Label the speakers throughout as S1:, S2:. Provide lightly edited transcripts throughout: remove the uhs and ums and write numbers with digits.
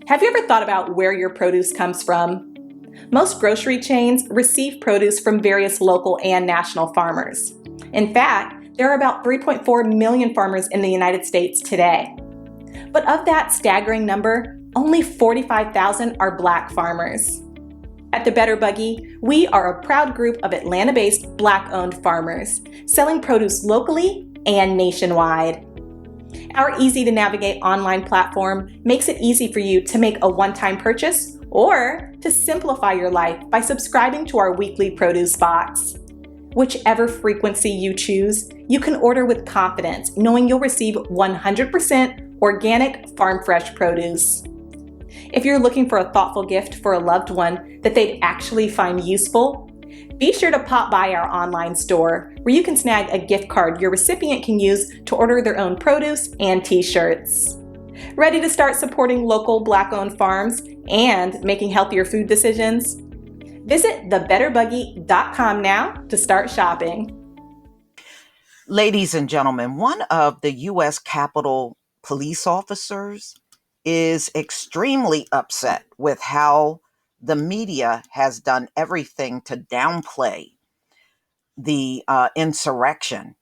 S1: Have you ever thought about where your produce comes from? Most grocery chains receive produce from various local and national farmers. In fact, there are about 3.4 million farmers in the United States today. But of that staggering number, only 45,000 are Black farmers. At the Better Buggy, we are a proud group of Atlanta-based Black-owned farmers, selling produce locally and nationwide. Our easy-to-navigate online platform makes it easy for you to make a one-time purchase or to simplify your life by subscribing to our weekly produce box. Whichever frequency you choose, you can order with confidence, knowing you'll receive 100% organic farm-fresh produce. If you're looking for a thoughtful gift for a loved one that they'd actually find useful, be sure to pop by our online store where you can snag a gift card your recipient can use to order their own produce and t-shirts. Ready to start supporting local Black-owned farms and making healthier food decisions? Visit thebetterbuggy.com now to start shopping.
S2: Ladies and gentlemen, one of the U.S. Capitol police officers is extremely upset with how the media has done everything to downplay the insurrection.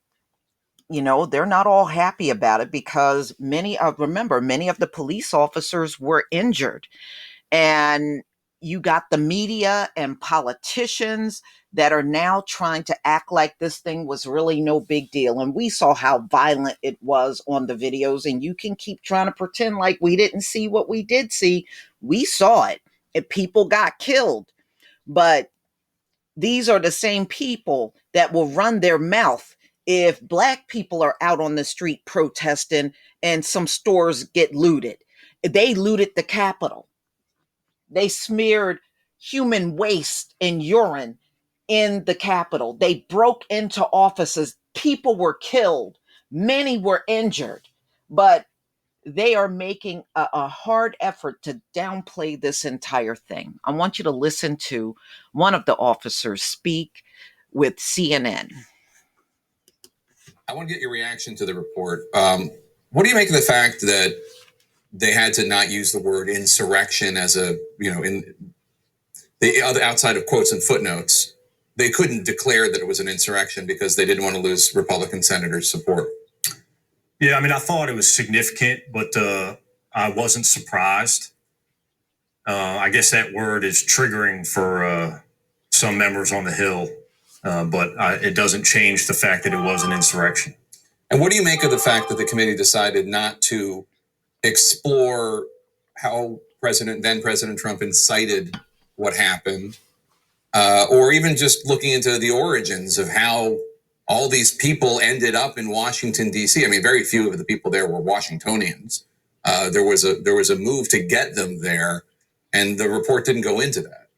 S2: You know, they're not all happy about it because many of the police officers were injured. And you got the media and politicians that are now trying to act like this thing was really no big deal. And we saw how violent it was on the videos, and you can keep trying to pretend like we didn't see what we did see. We saw it, and people got killed. But these are the same people that will run their mouth if Black people are out on the street protesting and some stores get looted. They looted the Capitol. They smeared human waste and urine in the Capitol. They broke into offices. People were killed. Many were injured. But they are making a hard effort to downplay this entire thing. I want you to listen to one of the officers speak with CNN.
S3: I want to get your reaction to the report. What do you make of the fact that they had to not use the word insurrection as in the other outside of quotes and footnotes? They couldn't declare that it was an insurrection because they didn't want to lose Republican senators' support.
S4: Yeah, I mean, I thought it was significant, but I wasn't surprised. I guess that word is triggering for some members on the Hill, but it doesn't change the fact that it was an insurrection.
S3: And what do you make of the fact that the committee decided not to explore how then President Trump incited what happened, or even just looking into the origins of how all these people ended up in Washington, D.C.? I mean, very few of the people there were Washingtonians. There was a move to get them there, and the report didn't go into that.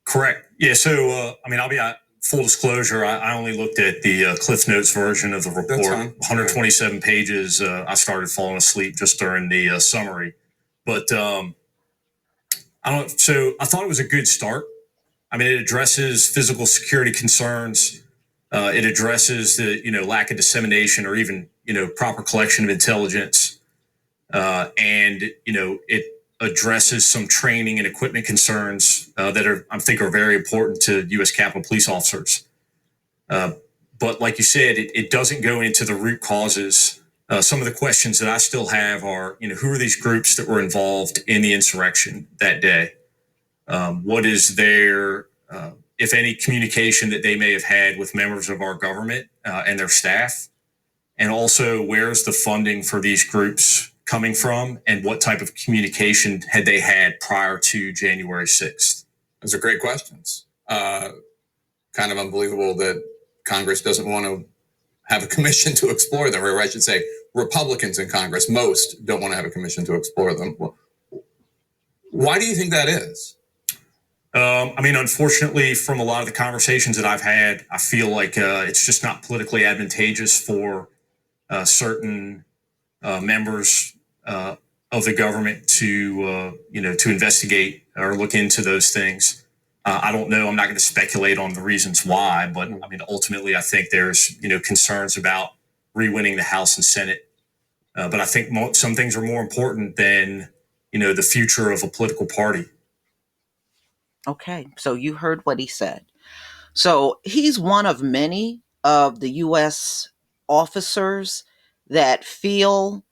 S4: Correct. Yeah. So, I mean, I'll be full disclosure. I only looked at the Cliff Notes version of the report. 127 pages. I started falling asleep just during the summary, but I thought it was a good start. I mean, it addresses physical security concerns. It addresses the lack of dissemination or even proper collection of intelligence, and it addresses some training and equipment concerns that I think are very important to U.S. Capitol police officers. But like you said, it doesn't go into the root causes. Some of the questions that I still have are, who are these groups that were involved in the insurrection that day? What is their, if any, communication that they may have had with members of our government and their staff? And also, where's the funding for these groups coming from, and what type of communication had they had prior to January 6th?
S3: Those are great questions. Kind of unbelievable that Congress doesn't want to have a commission to explore them, or I should say Republicans in Congress, most don't want to have a commission to explore them. Why do you think that is?
S4: I mean, unfortunately, from a lot of the conversations that I've had, I feel like it's just not politically advantageous for certain members of the government to investigate or look into those things. I don't know. I'm not going to speculate on the reasons why, but I mean, ultimately, I think there's concerns about re-winning the House and Senate. But I think some things are more important than the future of a political party.
S2: Okay, so you heard what he said. So he's one of many of the U.S. officers that feel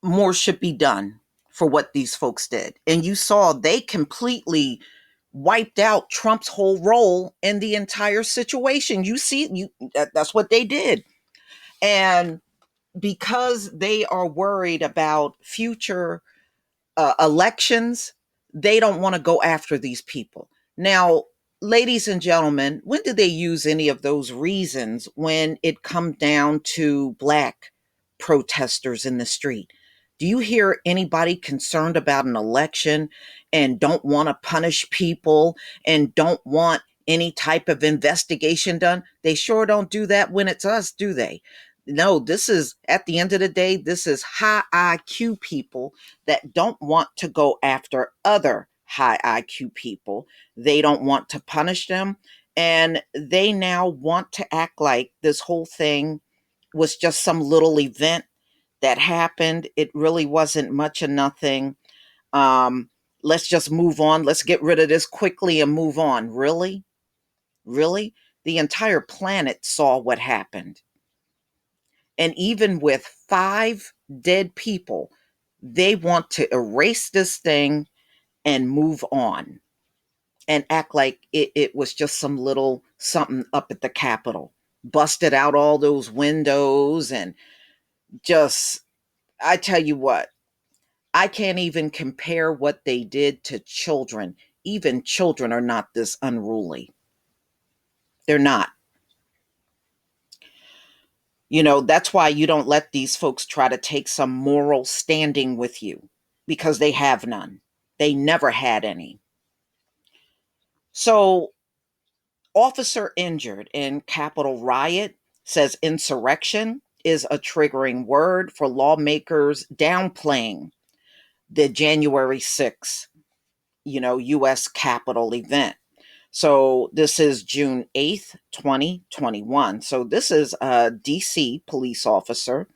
S2: more should be done for what these folks did. And you saw they completely wiped out Trump's whole role in the entire situation. That's what they did. And because they are worried about future elections, they don't want to go after these people. Now, ladies and gentlemen, when did they use any of those reasons when it comes down to Black protesters in the street? Do you hear anybody concerned about an election and don't want to punish people and don't want any type of investigation done? They sure don't do that when it's us, do they? No, this is, at the end of the day, this is high IQ people that don't want to go after other high IQ people. They don't want to punish them. And they now want to act like this whole thing was just some little event that happened. It really wasn't much of nothing. Let's just move on. Let's get rid of this quickly and move on. Really? Really? The entire planet saw what happened. And even with 5 dead people, they want to erase this thing and move on and act like it was just some little something up at the Capitol. Busted out all those windows and just, I tell you what, I can't even compare what they did to children. Even children are not this unruly. They're not. That's why you don't let these folks try to take some moral standing with you, because they have none. They never had any. So, officer injured in Capitol riot, says insurrection is a triggering word for lawmakers downplaying the January 6th, U.S. Capitol event. So this is June 8th, 2021. So this is a DC police officer.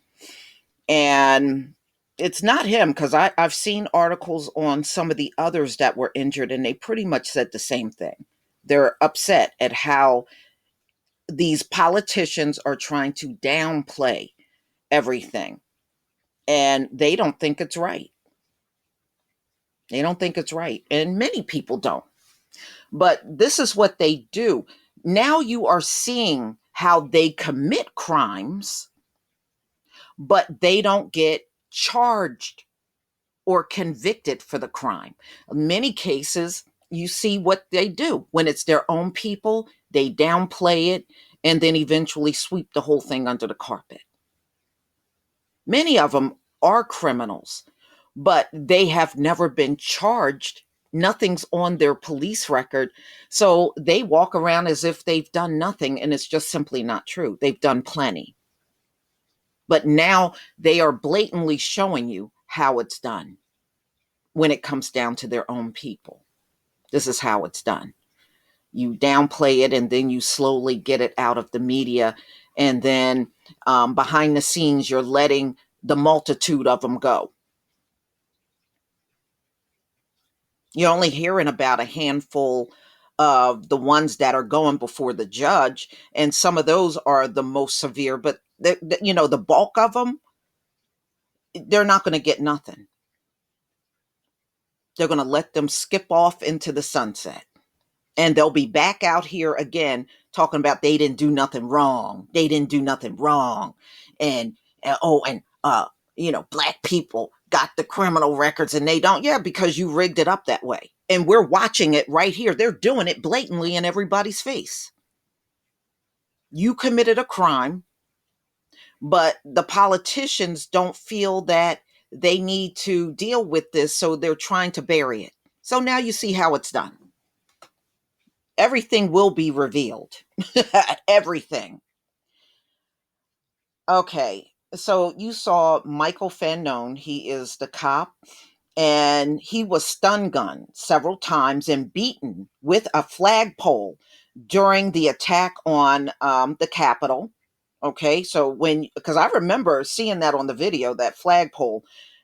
S2: And it's not him, because I've seen articles on some of the others that were injured, and they pretty much said the same thing. They're upset at how these politicians are trying to downplay everything. And they don't think it's right. They don't think it's right. And many people don't. But this is what they do. Now you are seeing how they commit crimes, but they don't get charged or convicted for the crime. In many cases, you see what they do. When it's their own people, they downplay it and then eventually sweep the whole thing under the carpet. Many of them are criminals, but they have never been charged. Nothing's on their police record. So they walk around as if they've done nothing, and it's just simply not true. They've done plenty. But now they are blatantly showing you how it's done when it comes down to their own people. This is how it's done. You downplay it, and then you slowly get it out of the media. And then behind the scenes, you're letting the multitude of them go. You're only hearing about a handful of the ones that are going before the judge, and some of those are the most severe, but the bulk of them, they're not going to get nothing. They're going to let them skip off into the sunset, and they'll be back out here again talking about they didn't do nothing wrong. They didn't do nothing wrong. And Black people got the criminal records and they don't. Yeah, because you rigged it up that way. And we're watching it right here. They're doing it blatantly in everybody's face. You committed a crime, but the politicians don't feel that they need to deal with this, so they're trying to bury it. So now you see how it's done. Everything will be revealed. Everything. Okay, so you saw Michael Fanone. He is the cop, and he was stun gunned several times and beaten with a flagpole during the attack on the Capitol. Okay, so because I remember seeing that on the video, that flagpole,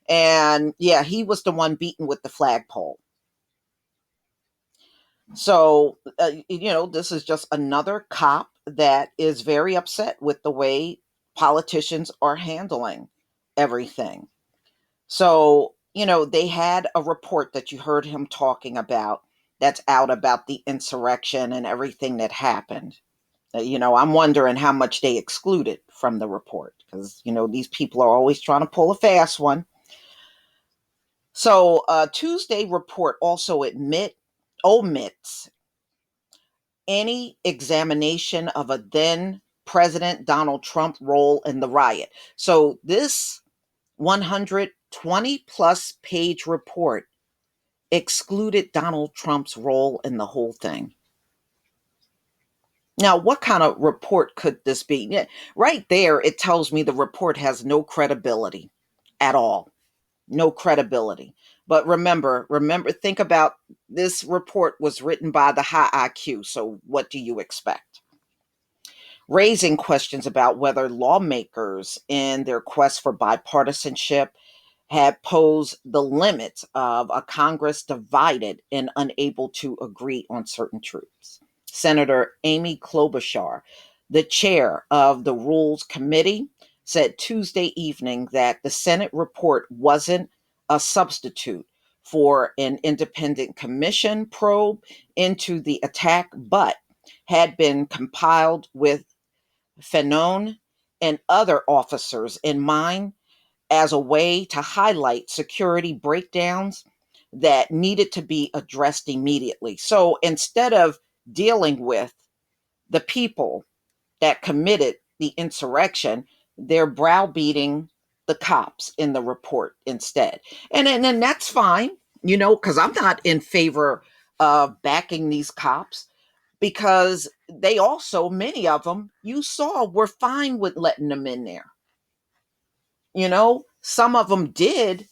S2: And yeah, he was the one beaten with the flagpole. So, this is just another cop that is very upset with the way politicians are handling everything. So, they had a report that you heard him talking about that's out about the insurrection and everything that happened. I'm wondering how much they excluded from the report because, these people are always trying to pull a fast one. So, Tuesday report also omits any examination of a then President Donald Trump role in the riot. So, this 120 plus page report excluded Donald Trump's role in the whole thing. Now, what kind of report could this be? Yeah, right there, it tells me the report has no credibility at all. No credibility. But remember, think about this report was written by the high IQ. So what do you expect? Raising questions about whether lawmakers in their quest for bipartisanship had posed the limits of a Congress divided and unable to agree on certain truths. Senator Amy Klobuchar, the chair of the Rules Committee, said Tuesday evening that the Senate report wasn't a substitute for an independent commission probe into the attack, but had been compiled with Fanon and other officers in mind as a way to highlight security breakdowns that needed to be addressed immediately. So instead of dealing with the people that committed the insurrection, they're browbeating the cops in the report instead. And that's fine, because I'm not in favor of backing these cops because they also, many of them, you saw, were fine with letting them in there. Some of them did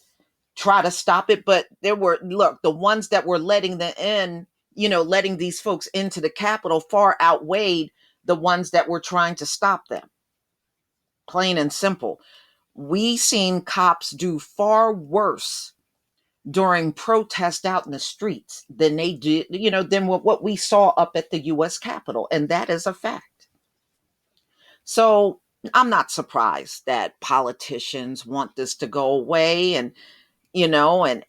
S2: try to stop it, but the ones that were letting them in, letting these folks into the Capitol far outweighed the ones that were trying to stop them. Plain and simple. We seen cops do far worse during protests out in the streets than they did, than what we saw up at the U.S. Capitol. And that is a fact. So I'm not surprised that politicians want this to go away and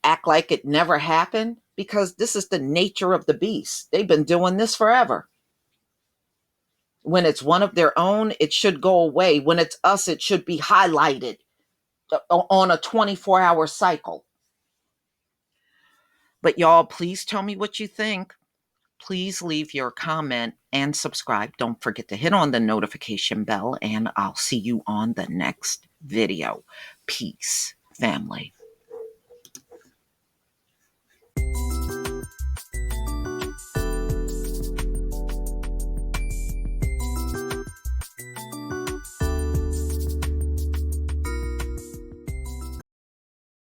S2: act like it never happened, because this is the nature of the beast. They've been doing this forever. When it's one of their own, it should go away. When it's us, it should be highlighted on a 24-hour cycle. But y'all, please tell me what you think. Please leave your comment and subscribe. Don't forget to hit on the notification bell, and I'll see you on the next video. Peace, family.